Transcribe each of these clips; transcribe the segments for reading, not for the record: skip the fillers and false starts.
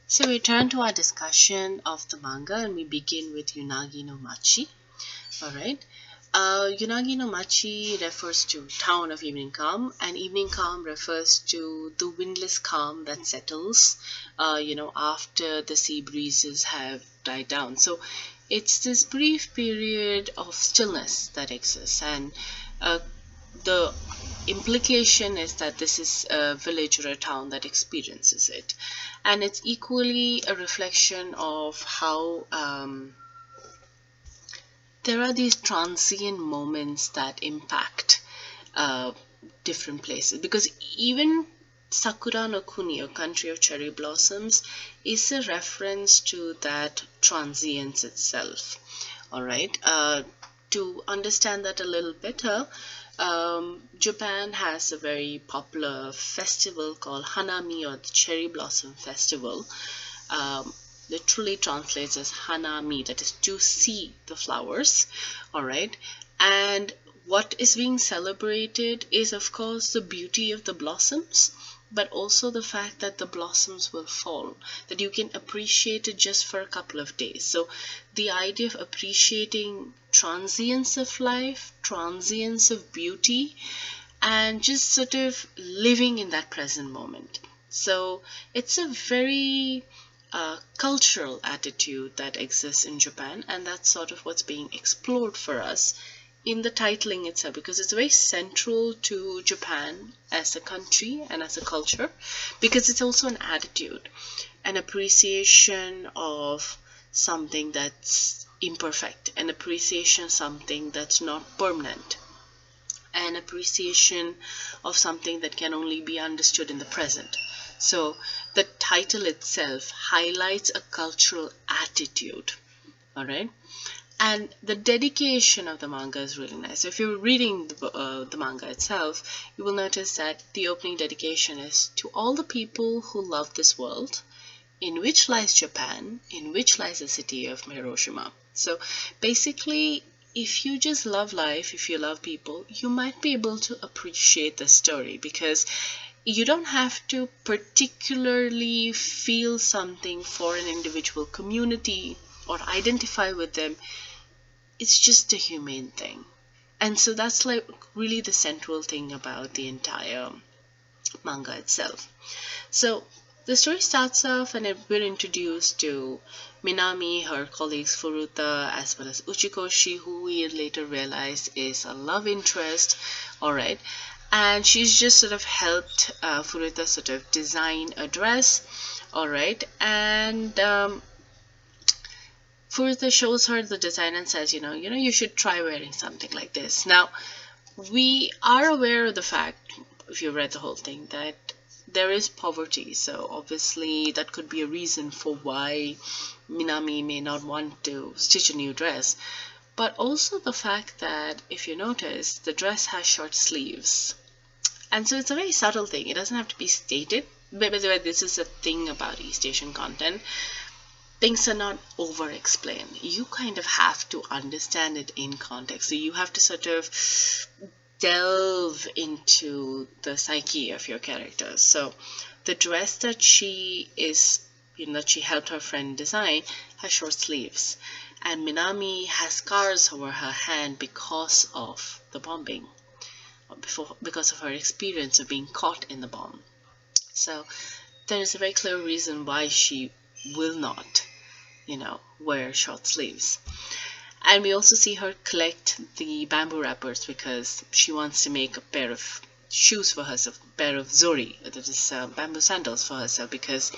So we turn to our discussion of the manga and we begin with Yunagi no Machi. Alright. Yunagi no Machi refers to town of evening calm, and evening calm refers to the windless calm that settles, after the sea breezes have died down. So it's this brief period of stillness that exists, and uh, the implication is that this is a village or a town that experiences it, and it's equally a reflection of how there are these transient moments that impact uh, different places, because even Sakura no Kuni, or country of cherry blossoms, is a reference to that transience itself. All right. To understand that a little better, Japan has a very popular festival called Hanami, or the Cherry Blossom Festival. Um, Literally translates as Hanami, that is to see the flowers. All right. And what is being celebrated is, of course, the beauty of the blossoms, but also the fact that the blossoms will fall, that you can appreciate it just for a couple of days. So the idea of appreciating transience of life, transience of beauty, and just sort of living in that present moment. So it's a very cultural attitude that exists in Japan, and that's sort of what's being explored for us in the titling itself, because it's very central to Japan as a country and as a culture, because it's also an attitude, an appreciation of something that's imperfect, an appreciation of something that's not permanent, an appreciation of something that can only be understood in the present. So the title itself highlights a cultural attitude, all right? And the dedication of the manga is really nice. So if you're reading the manga itself, you will notice that the opening dedication is to all the people who love this world, in which lies Japan, in which lies the city of Hiroshima. So basically, if you just love life, if you love people, you might be able to appreciate the story, because you don't have to particularly feel something for an individual community or identify with them. It's just a humane thing. And so that's like really the central thing about the entire manga itself. So the story starts off and we're introduced to Minami, her colleagues Furuta, as well as Uchikoshi, who we later realize is a love interest. Alright. And she's just sort of helped Furuta sort of design a dress. Alright. And Furuta shows her the design and says, you should try wearing something like this. Now, we are aware of the fact, if you read the whole thing, that there is poverty. So obviously that could be a reason for why Minami may not want to stitch a new dress. But also the fact that, if you notice, the dress has short sleeves. And so it's a very subtle thing. It doesn't have to be stated. But by the way, this is a thing about East Asian content. Things are not over explained. You kind of have to understand it in context. So you have to sort of delve into the psyche of your characters. So the dress that she helped her friend design has short sleeves, and Minami has scars over her hand because of the bombing, because of her experience of being caught in the bomb. So there is a very clear reason why she will not, wear short sleeves. And we also see her collect the bamboo wrappers because she wants to make a pair of shoes for herself, a pair of zori, that is bamboo sandals for herself, because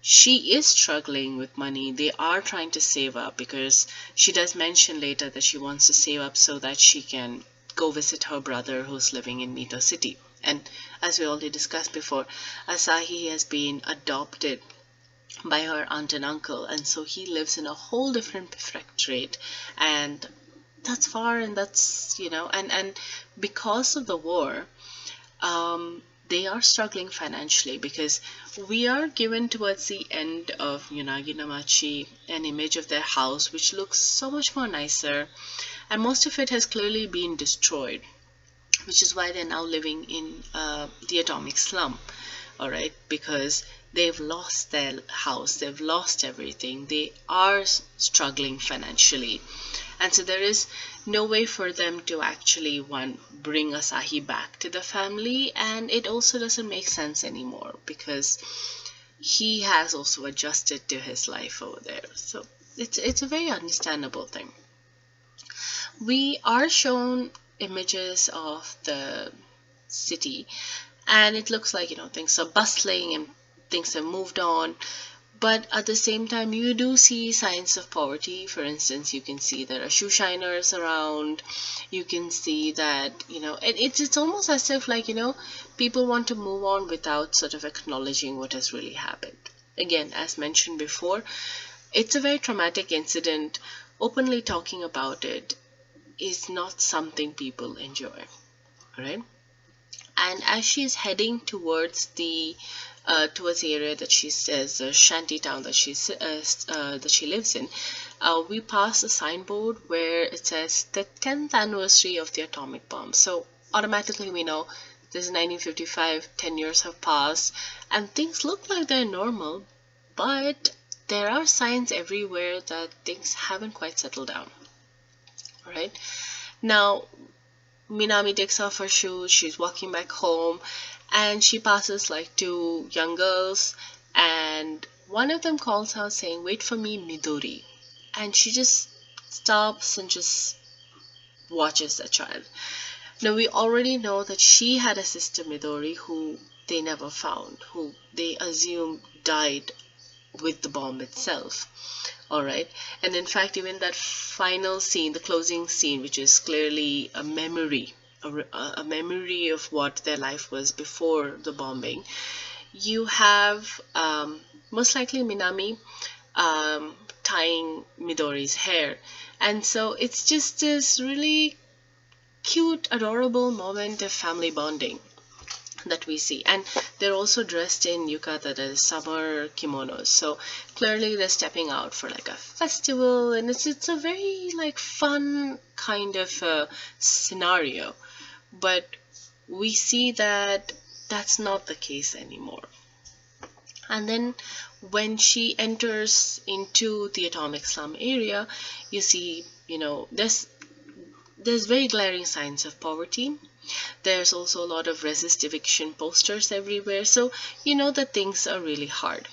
she is struggling with money. They are trying to save up, because she does mention later that she wants to save up so that she can go visit her brother who's living in Mito City. And as we already discussed before, Asahi has been adopted by her aunt and uncle, and so he lives in a whole different prefectorate, and that's far, and that's and because of the war, they are struggling financially, because we are given towards the end of Yunagi no Machi an image of their house which looks so much more nicer, and most of it has clearly been destroyed, which is why they're now living in the atomic slum. All right, because they've lost their house, they've lost everything, they are struggling financially. And so there is no way for them to actually, one, bring Asahi back to the family, and it also doesn't make sense anymore because he has also adjusted to his life over there. So it's a very understandable thing. We are shown images of the city, and it looks like, things are bustling and things have moved on. But at the same time, you do see signs of poverty. For instance, you can see there are shoe shiners around. You can see that, it's almost as if, like, people want to move on without sort of acknowledging what has really happened. Again, as mentioned before, it's a very traumatic incident. Openly talking about it is not something people enjoy, right? And as she's heading towards the area that she says, the shanty town that she lives in, we pass a signboard where it says the 10th anniversary of the atomic bomb. So automatically we know this is 1955, 10 years have passed, and things look like they're normal, but there are signs everywhere that things haven't quite settled down. Right? Now, Minami takes off her shoes, she's walking back home, and she passes like two young girls, and one of them calls out saying, "Wait for me, Midori." And she just stops and just watches the child. Now, we already know that she had a sister, Midori, who they never found, who they assume died with the bomb itself. All right. And in fact, even that final scene, the closing scene, which is clearly a memory, a memory of what their life was before the bombing, you have most likely Minami tying Midori's hair. And so it's just this really cute, adorable moment of family bonding that we see. And they're also dressed in yukata, that is summer kimonos, so clearly they're stepping out for like a festival, and it's a very like fun kind of scenario. But we see that that's not the case anymore. And then when she enters into the atomic slum area, you see, there's very glaring signs of poverty. There's also a lot of resist eviction posters everywhere, so you know that things are really hard.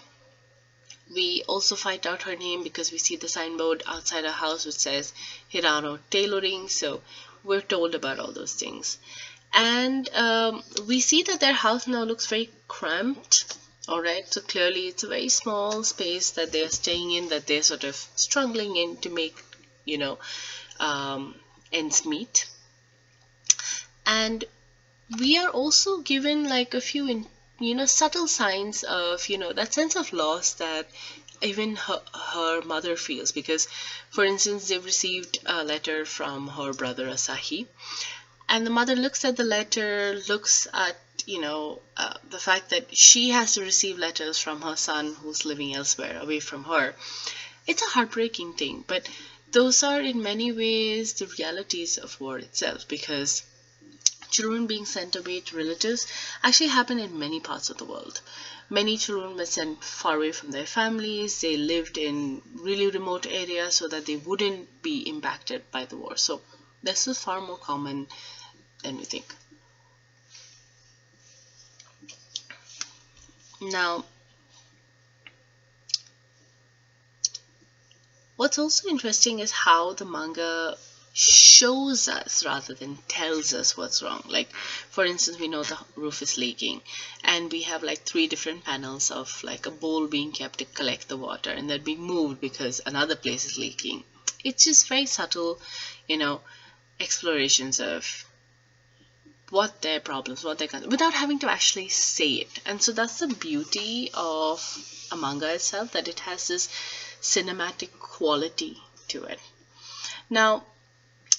We also find out her name because we see the signboard outside her house which says Hirano Tailoring, so we're told about all those things. And we see that their house now looks very cramped. Alright, so clearly it's a very small space that they're staying in, that they're sort of struggling in to make, ends meet. And we are also given like a few subtle signs of that sense of loss that even her mother feels, because for instance they've received a letter from her brother Asahi, and the mother looks at the letter, looks at the fact that she has to receive letters from her son who's living elsewhere away from her. It's a heartbreaking thing, but those are in many ways the realities of war itself, because children being sent away to relatives actually happen in many parts of the world. Many children were sent far away from their families. They lived in really remote areas so that they wouldn't be impacted by the war. So this is far more common than we think. Now, what's also interesting is how the manga shows us rather than tells us what's wrong. Like, for instance, we know the roof is leaking, and we have like 3 different panels of like a bowl being kept to collect the water, and they're being moved because another place is leaking. It's just very subtle, explorations of what their problems, what their concerns, without having to actually say it. And so that's the beauty of a manga itself, that it has this cinematic quality to it. Now,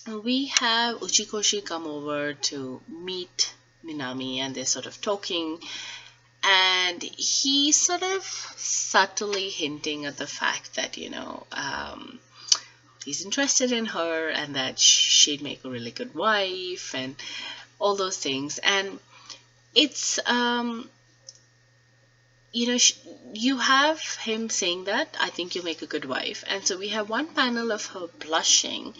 we have Uchikoshi come over to meet Minami, and they're sort of talking, and he's sort of subtly hinting at the fact that he's interested in her and that she'd make a really good wife and all those things. And it's you know, you have him saying that, I think you make a good wife. And so we have one panel of her blushing,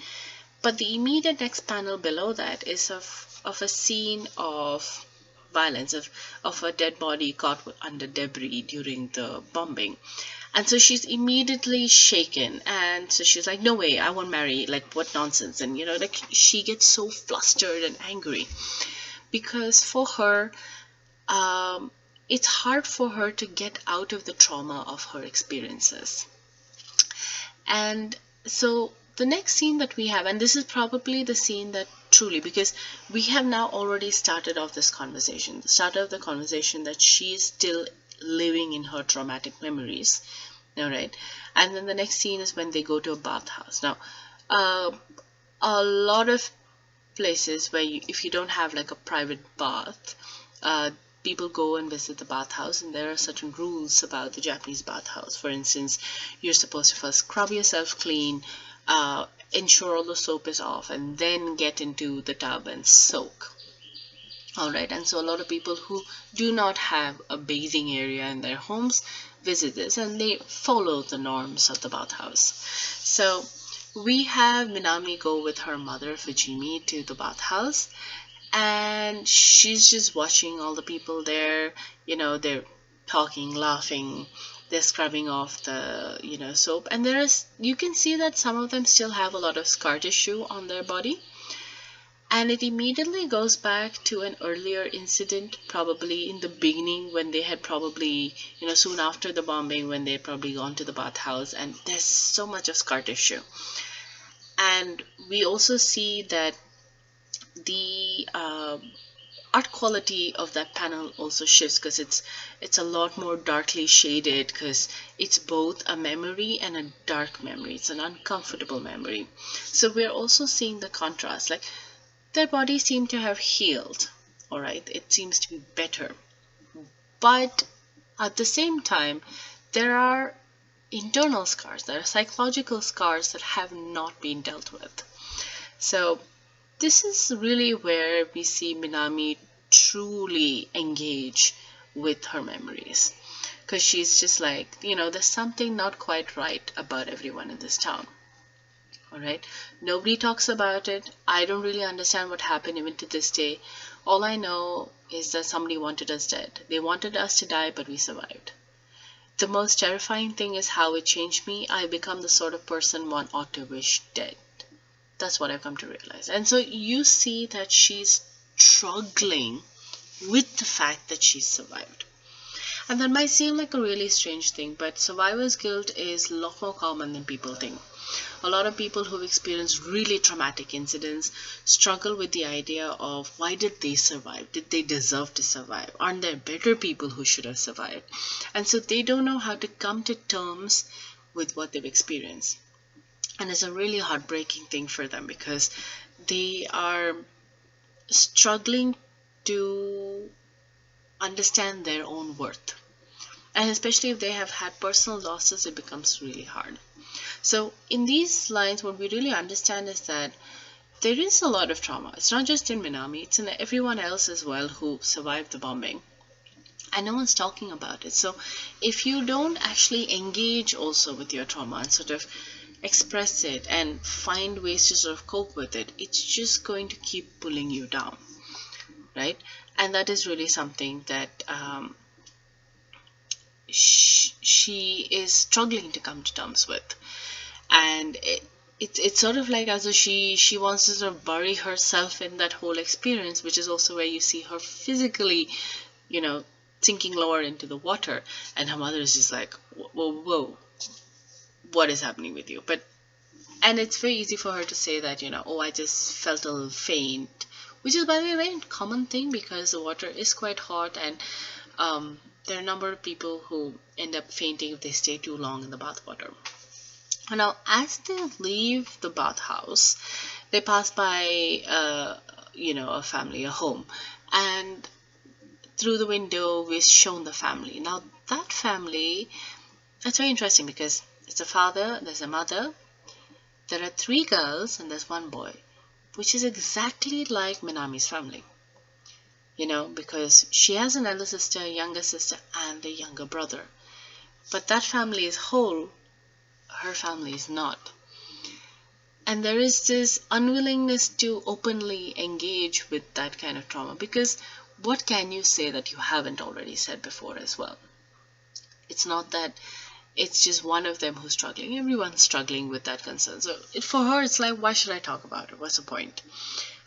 but the immediate next panel below that is of a scene of violence, of a dead body caught under debris during the bombing. And so she's immediately shaken. And so she's like, no way, I won't marry. Like, what nonsense. And, like she gets so flustered and angry because for her, um, it's hard for her to get out of the trauma of her experiences. And so the next scene that we have, and this is probably the scene that truly, because we have now already started off this conversation, the start of the conversation that she is still living in her traumatic memories. All right. And then the next scene is when they go to a bathhouse. Now, a lot of places where if you don't have like a private bath, people go and visit the bathhouse, and there are certain rules about the Japanese bathhouse. For instance, you're supposed to first scrub yourself clean, ensure all the soap is off, and then get into the tub and soak. All right, and so a lot of people who do not have a bathing area in their homes visit this, and they follow the norms of the bathhouse. So we have Minami go with her mother Fujimi to the bathhouse, and she's just watching all the people there. They're talking, laughing, they're scrubbing off the soap, and you can see that some of them still have a lot of scar tissue on their body. And it immediately goes back to an earlier incident, probably in the beginning, when they had probably, soon after the bombing, when they had probably gone to the bathhouse, and there's so much of scar tissue. And we also see that the art quality of that panel also shifts, because it's a lot more darkly shaded, because it's both a memory and a dark memory. It's an uncomfortable memory. So we're also seeing the contrast. Like, their bodies seem to have healed, all right? It seems to be better. But at the same time, there are internal scars, there are psychological scars that have not been dealt with. So this is really where we see Minami truly engage with her memories, because she's just like, there's something not quite right about everyone in this town. All right, nobody talks about it. I don't really understand what happened even to this day. All I know is that somebody wanted us dead. They wanted us to die, but we survived. The most terrifying thing is how it changed me. I've become the sort of person one ought to wish dead. That's what I've come to realize. And so you see that she's struggling with the fact that she's survived. And that might seem like a really strange thing, but survivor's guilt is a lot more common than people think. A lot of people who've experienced really traumatic incidents struggle with the idea of, why did they survive? Did they deserve to survive? Aren't there better people who should have survived? And so they don't know how to come to terms with what they've experienced. And it's a really heartbreaking thing for them, because they are struggling to understand their own worth. And especially if they have had personal losses, it becomes really hard. So in these lines, what we really understand is that there is a lot of trauma. It's not just in Minami, it's in everyone else as well who survived the bombing. And no one's talking about it. So if you don't actually engage also with your trauma and sort of express it and find ways to sort of cope with it, it's just going to keep pulling you down, right? And that is really something that she is struggling to come to terms with. And it's sort of like as though she wants to sort of bury herself in that whole experience, which is also where you see her physically, sinking lower into the water, and her mother is just like, whoa, what is happening with you? And it's very easy for her to say that, oh, I just felt a little faint, which is, by the way, a very common thing, because the water is quite hot, and there are a number of people who end up fainting if they stay too long in the bathwater. Now, as they leave the bathhouse, they pass by, a family, a home, and through the window we're shown the family. Now, that family, it's very interesting, because it's a father, there's a mother, there are 3 girls, and there's 1 boy, which is exactly like Minami's family. because she has an elder sister, a younger sister, and a younger brother. But that family is whole, her family is not. And there is this unwillingness to openly engage with that kind of trauma, because what can you say that you haven't already said before as well? It's not that it's just one of them who's struggling. Everyone's struggling with that concern. So for her, it's like, why should I talk about it? What's the point?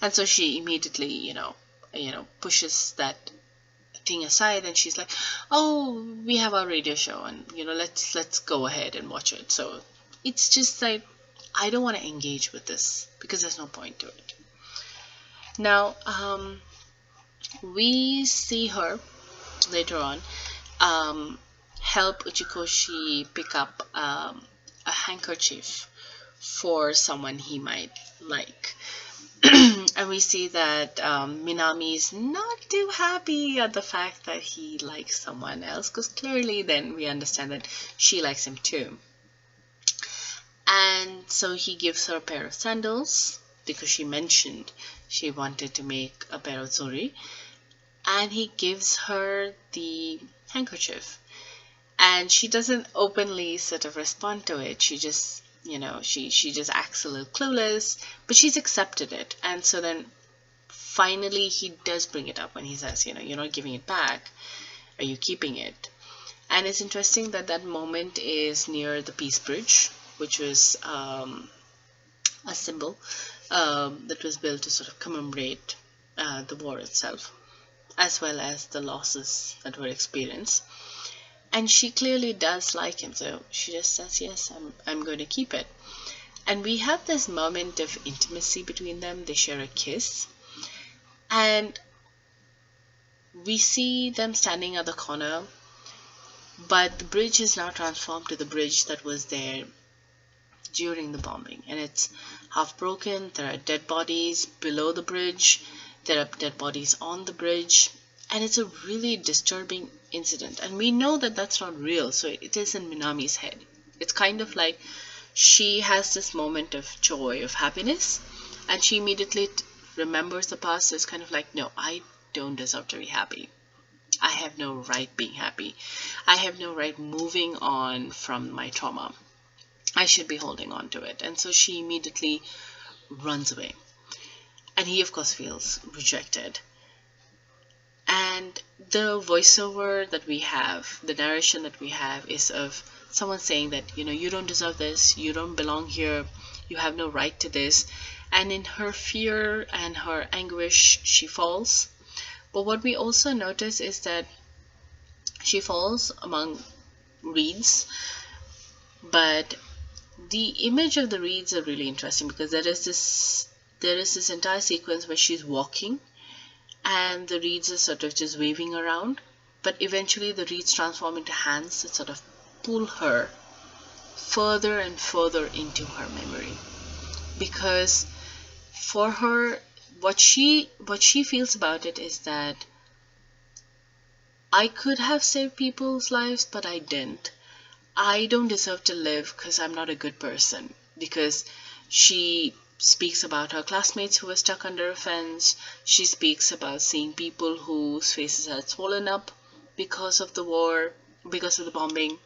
And so she immediately, pushes that thing aside, and she's like, oh, we have our radio show, and let's go ahead and watch it. So it's just like, I don't want to engage with this because there's no point to it. Now, we see her later on help Uchikoshi pick up a handkerchief for someone he might like. And we see that Minami is not too happy at the fact that he likes someone else, because clearly then we understand that she likes him too. And so he gives her a pair of sandals because she mentioned she wanted to make a pair of zori, and he gives her the handkerchief. And she doesn't openly sort of respond to it. She just, she just acts a little clueless, but she's accepted it. And so then finally he does bring it up when he says, you're not giving it back. Are you keeping it? And it's interesting that that moment is near the Peace Bridge, which was a symbol that was built to sort of commemorate the war itself, as well as the losses that were experienced. And she clearly does like him, so she just says, yes, I'm going to keep it. And we have this moment of intimacy between them. They share a kiss. And we see them standing at the corner, but the bridge is now transformed to the bridge that was there during the bombing. And it's half broken. There are dead bodies below the bridge. There are dead bodies on the bridge. And it's a really disturbing incident. And we know that that's not real, so it is in Minami's head. It's kind of like she has this moment of joy, of happiness, and she immediately remembers the past. So it's kind of like, no, I don't deserve to be happy. I have no right being happy. I have no right moving on from my trauma. I should be holding on to it. And so she immediately runs away. And he, of course, feels rejected. And the voiceover that we have, the narration that we have, is of someone saying that, you don't deserve this, you don't belong here, you have no right to this. And in her fear and her anguish, she falls. But what we also notice is that she falls among reeds. But the image of the reeds are really interesting, because there is this entire sequence where she's walking, and the reeds are sort of just waving around, but eventually the reeds transform into hands that sort of pull her further and further into her memory. Because for her, what she feels about it is that I could have saved people's lives, but I didn't. I don't deserve to live because I'm not a good person. Because she speaks about her classmates who were stuck under a fence. She speaks about seeing people whose faces had swollen up because of the war, because of the bombing.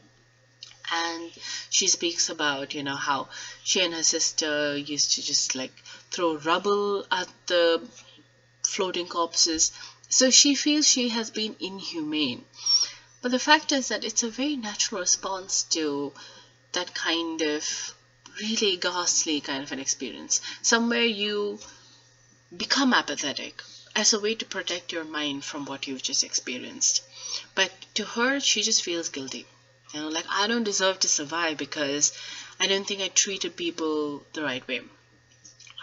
And she speaks about, how she and her sister used to just like throw rubble at the floating corpses. So she feels she has been inhumane. But the fact is that it's a very natural response to that kind of really ghastly kind of an experience. Somewhere you become apathetic as a way to protect your mind from what you've just experienced. But to her, she just feels guilty. Like, I don't deserve to survive because I don't think I treated people the right way.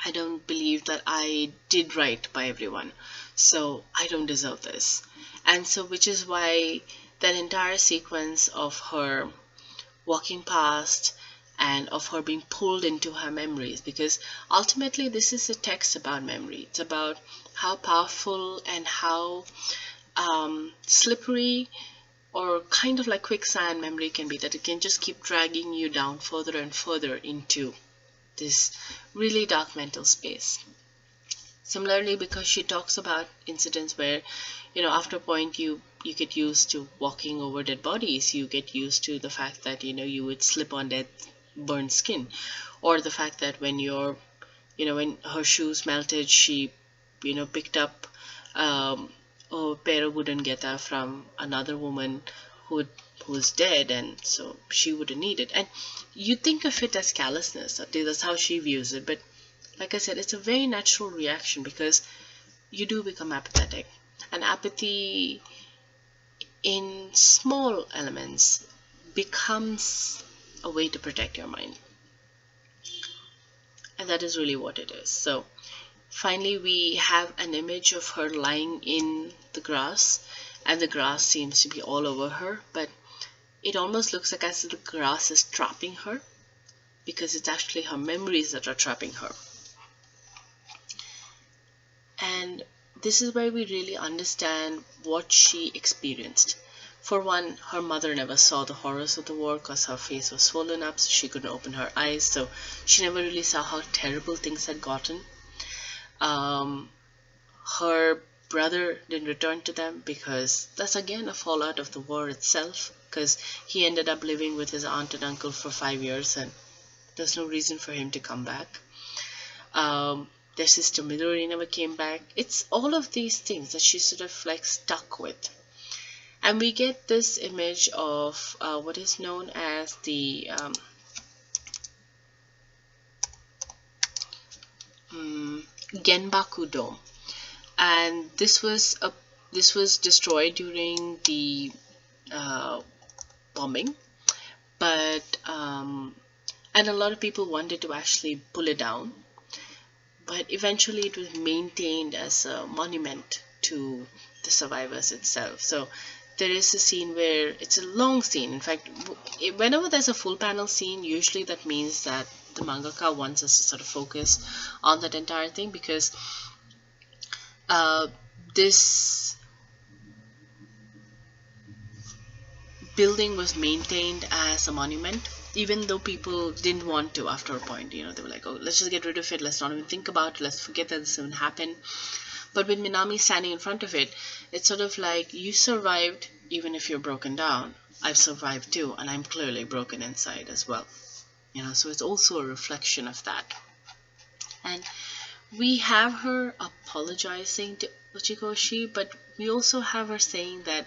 I don't believe that I did right by everyone. So I don't deserve this. And so, which is why that entire sequence of her walking past and of her being pulled into her memories, because ultimately this is a text about memory. It's about how powerful and how slippery or kind of like quicksand memory can be, that it can just keep dragging you down further and further into this really dark mental space. Similarly, because she talks about incidents where, after a point you get used to walking over dead bodies, you get used to the fact that, you would slip on dead burned skin, or the fact that when her shoes melted, she, picked up a pair of wooden geta from another woman who who was dead, and so she wouldn't need it. And you think of it as callousness. That's how she views it. But like I said, it's a very natural reaction because you do become apathetic. And apathy in small elements becomes a way to protect your mind. And that is really what it is. So finally, we have an image of her lying in the grass, and the grass seems to be all over her, but it almost looks like as if the grass is trapping her, because it's actually her memories that are trapping her. And this is where we really understand what she experienced. For one, her mother never saw the horrors of the war because her face was swollen up, so she couldn't open her eyes, so she never really saw how terrible things had gotten. Her brother didn't return to them because that's again a fallout of the war itself, because he ended up living with his aunt and uncle for 5 years, and there's no reason for him to come back. Their sister Midori never came back. It's all of these things that she's sort of like stuck with. And we get this image of what is known as the Genbaku Dome. And this was destroyed during the bombing, but and a lot of people wanted to actually pull it down, but eventually it was maintained as a monument to the survivors itself. So there is a scene where it's a long scene. In fact, whenever there's a full panel scene, usually that means that the mangaka wants us to sort of focus on that entire thing, because this building was maintained as a monument, even though people didn't want to after a point. They were like, oh, let's just get rid of it, let's not even think about it, let's forget that this even happened. But with Minami standing in front of it, it's sort of like, you survived even if you're broken down. I've survived too, and I'm clearly broken inside as well. So it's also a reflection of that. And we have her apologizing to Uchikoshi, but we also have her saying that,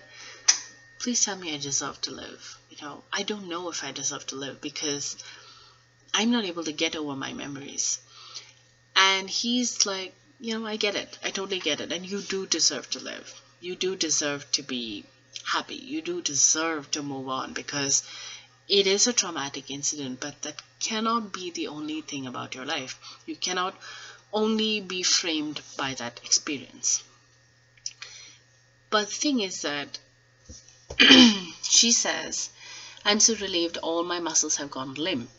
please tell me I deserve to live. I don't know if I deserve to live because I'm not able to get over my memories. And he's like, I get it. I totally get it. And you do deserve to live. You do deserve to be happy. You do deserve to move on, because it is a traumatic incident, but that cannot be the only thing about your life. You cannot only be framed by that experience. But the thing is that she says, I'm so relieved all my muscles have gone limp.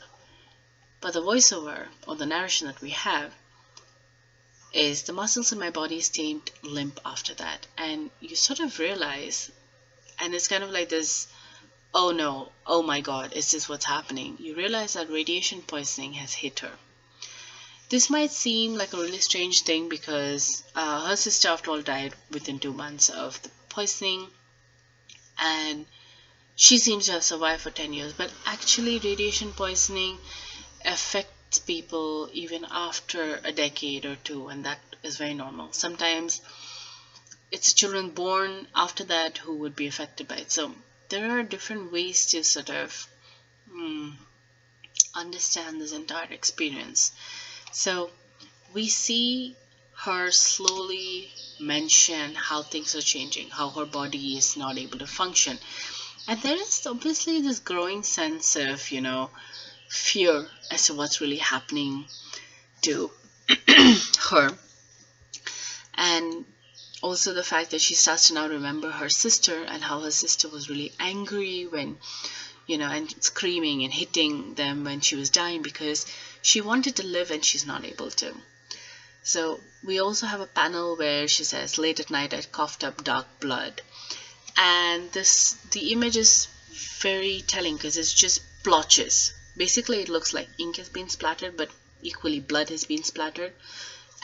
But the voiceover, or the narration that we have, is the muscles in my body stayed limp after that. And you sort of realize, and it's kind of like this, oh no, oh my god, is this what's happening? You realize that radiation poisoning has hit her. This might seem like a really strange thing because her sister, after all, died within 2 months of the poisoning, and she seems to have survived for 10 years. But actually, radiation poisoning affects people even after a decade or two, and that is very normal. Sometimes it's children born after that who would be affected by it. So there are different ways to sort of understand this entire experience. So we see her slowly mention how things are changing, how her body is not able to function. And there is obviously this growing sense of, fear as to what's really happening to her. And also the fact that she starts to now remember her sister and how her sister was really angry when, and screaming and hitting them when she was dying because she wanted to live and she's not able to. So we also have a panel where she says, late at night I coughed up dark blood. And the image is very telling because it's just blotches. Basically, it looks like ink has been splattered, but equally blood has been splattered.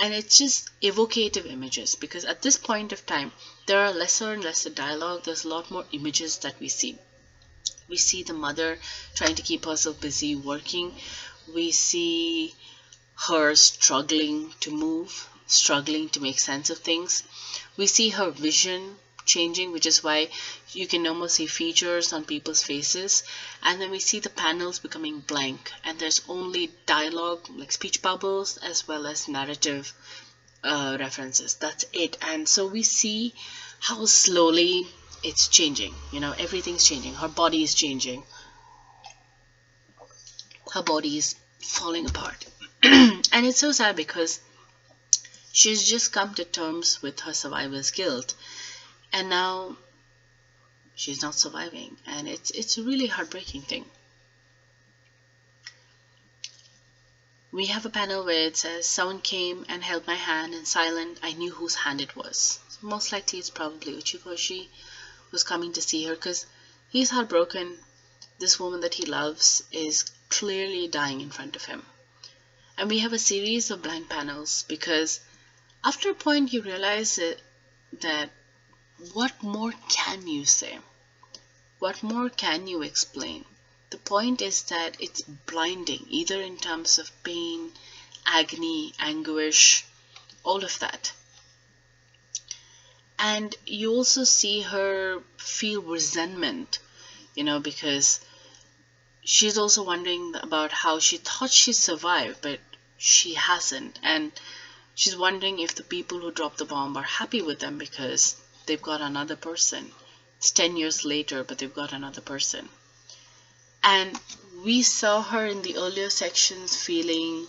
And it's just evocative images, because at this point of time there are lesser and lesser dialogue. There's a lot more images that we see. We see the mother trying to keep herself busy working. We see her struggling to move, struggling to make sense of things. We see her vision changing, which is why you can almost see features on people's faces. And then we see the panels becoming blank, and there's only dialogue, like speech bubbles, as well as narrative references. That's it. And so we see how slowly it's changing. Everything's changing. Her body is changing. Her body is falling apart. And it's so sad because she's just come to terms with her survivor's guilt, and now she's not surviving, and it's a really heartbreaking thing. We have a panel where it says, "Someone came and held my hand, and silent, I knew whose hand it was." So most likely it's probably Uchikoshi who's coming to see her, because he's heartbroken. This woman that he loves is clearly dying in front of him. And we have a series of blank panels, because after a point you realize that what more can you say? What more can you explain? The point is that it's blinding, either in terms of pain, agony, anguish, all of that. And you also see her feel resentment, because she's also wondering about how she thought she survived, but she hasn't. And she's wondering if the people who dropped the bomb are happy with them, because they've got another person. It's 10 years later, but they've got another person. And we saw her in the earlier sections feeling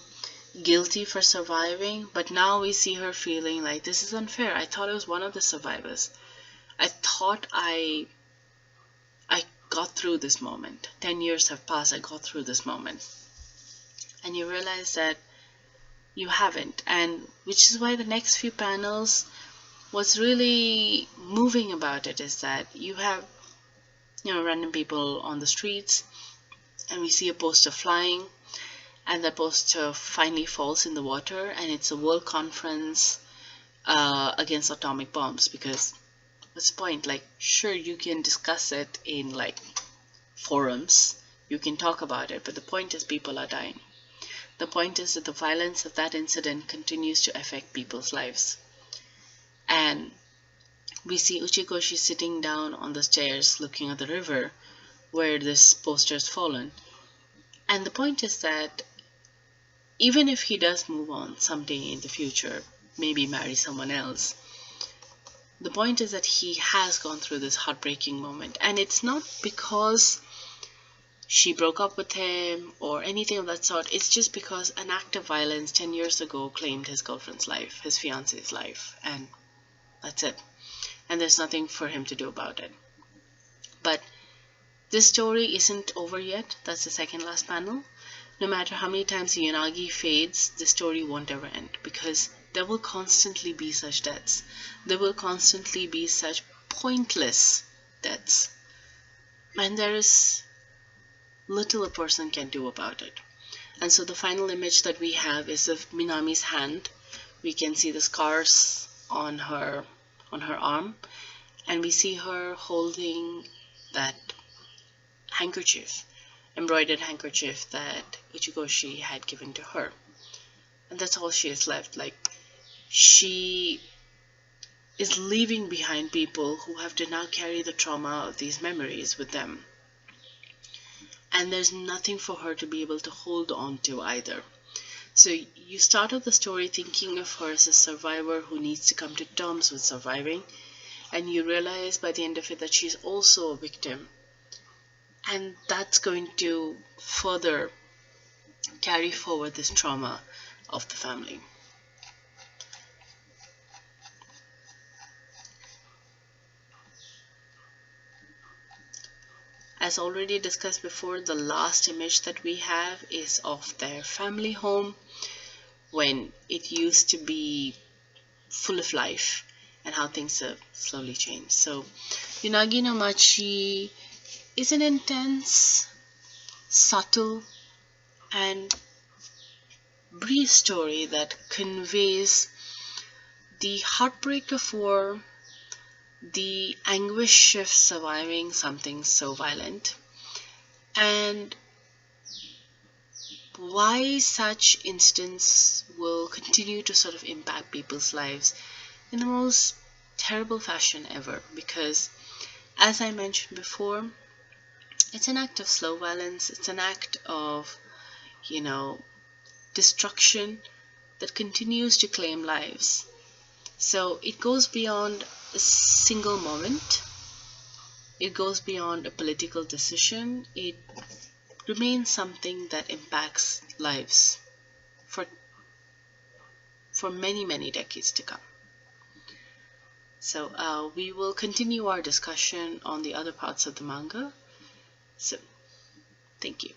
guilty for surviving, but now we see her feeling like, this is unfair. I thought I was one of the survivors. I thought I got through this moment. 10 years have passed, I got through this moment. And you realize that you haven't. And which is why the next few panels, what's really moving about it is that you have random people on the streets, and we see a poster flying, and that poster finally falls in the water, and it's a world conference against atomic bombs. Because what's the point? Like, sure, you can discuss it in like forums, you can talk about it, but the point is people are dying. The point is that the violence of that incident continues to affect people's lives. And we see Uchikoshi sitting down on the stairs looking at the river where this poster has fallen. And the point is that even if he does move on someday in the future, maybe marry someone else, the point is that he has gone through this heartbreaking moment. And it's not because she broke up with him or anything of that sort. It's just because an act of violence 10 years ago claimed his girlfriend's life, his fiance's life, and that's it. And there's nothing for him to do about it. But this story isn't over yet. That's the second last panel. No matter how many times Yunagi fades, the story won't ever end, because there will constantly be such deaths. There will constantly be such pointless deaths. And there is little a person can do about it. And so the final image that we have is of Minami's hand. We can see the scars on her arm, and we see her holding that handkerchief, embroidered handkerchief that Uchikoshi had given to her. And that's all she is left. Like, she is leaving behind people who have to now carry the trauma of these memories with them. And there's nothing for her to be able to hold on to either. So you start off the story thinking of her as a survivor who needs to come to terms with surviving, and you realize by the end of it that she's also a victim. And that's going to further carry forward this trauma of the family. As already discussed before, the last image that we have is of their family home when it used to be full of life, and how things have slowly changed. So Yunagi no Machi is an intense, subtle, and brief story that conveys the heartbreak of war, the anguish of surviving something so violent, and why such incidents will continue to sort of impact people's lives in the most terrible fashion ever. Because, as I mentioned before, it's an act of slow violence, it's an act of, you know, destruction that continues to claim lives. So it goes beyond a single moment, it goes beyond a political decision, it remains something that impacts lives for many, many decades to come. So we will continue our discussion on the other parts of the manga. So, thank you.